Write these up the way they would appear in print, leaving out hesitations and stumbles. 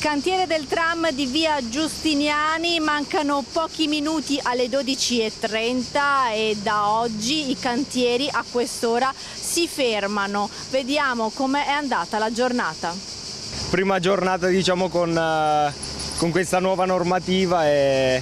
Cantiere del tram di via Giustiniani, mancano pochi minuti alle 12:30 e da oggi i cantieri a quest'ora si fermano. Vediamo com'è andata la giornata. Prima giornata diciamo con questa nuova normativa è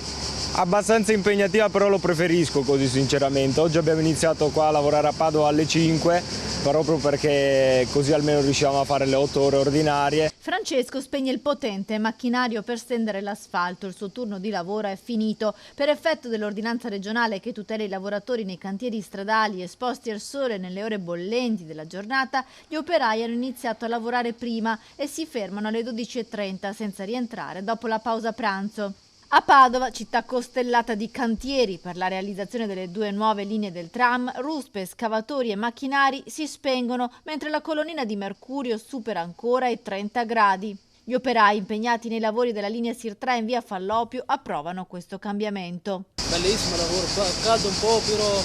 abbastanza impegnativa, però lo preferisco così sinceramente. Oggi abbiamo iniziato qua a lavorare a Padova alle 5, proprio perché così almeno riusciamo a fare le 8 ore ordinarie. Francesco spegne il potente macchinario per stendere l'asfalto. Il suo turno di lavoro è finito. Per effetto dell'ordinanza regionale che tutela i lavoratori nei cantieri stradali esposti al sole nelle ore bollenti della giornata, gli operai hanno iniziato a lavorare prima e si fermano alle 12:30 senza rientrare dopo la pausa pranzo. A Padova, città costellata di cantieri per la realizzazione delle 2 nuove linee del tram, ruspe, scavatori e macchinari si spengono mentre la colonnina di mercurio supera ancora i 30 gradi. Gli operai impegnati nei lavori della linea SIR3 in via Fallopio approvano questo cambiamento. Bellissimo lavoro, caldo un po', però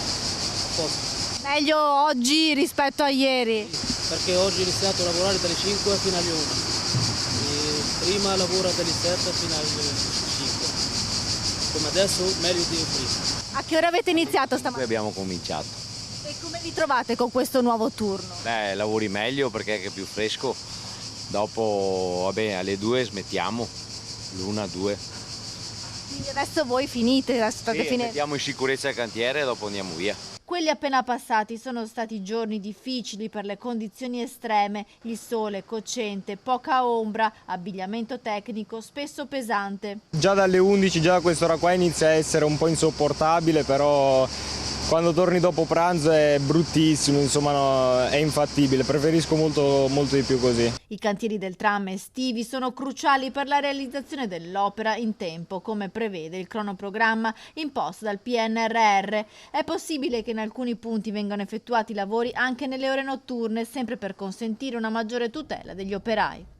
posto. Meglio oggi rispetto a ieri? Perché oggi ho iniziato a lavorare dalle 5 fino alle 1. E prima lavoro dalle 7 fino alle 5. Come adesso meglio di prima. A che ora avete iniziato stamattina? Qui abbiamo cominciato. E come vi trovate con questo nuovo turno? Beh, lavori meglio perché è più fresco. Dopo, vabbè, alle 2 smettiamo, l'1, 2. Quindi adesso voi finite, state finendo. Mettiamo in sicurezza il cantiere e dopo andiamo via. Quelli appena passati sono stati giorni difficili per le condizioni estreme, il sole cocente, poca ombra, abbigliamento tecnico spesso pesante. Già dalle 11, già a quest'ora qua inizia a essere un po' insopportabile, però quando torni dopo pranzo è bruttissimo, insomma no, è infattibile, preferisco molto di più così. I cantieri del tram estivi sono cruciali per la realizzazione dell'opera in tempo, come prevede il cronoprogramma imposto dal PNRR. È possibile che in alcuni punti vengano effettuati lavori anche nelle ore notturne, sempre per consentire una maggiore tutela degli operai.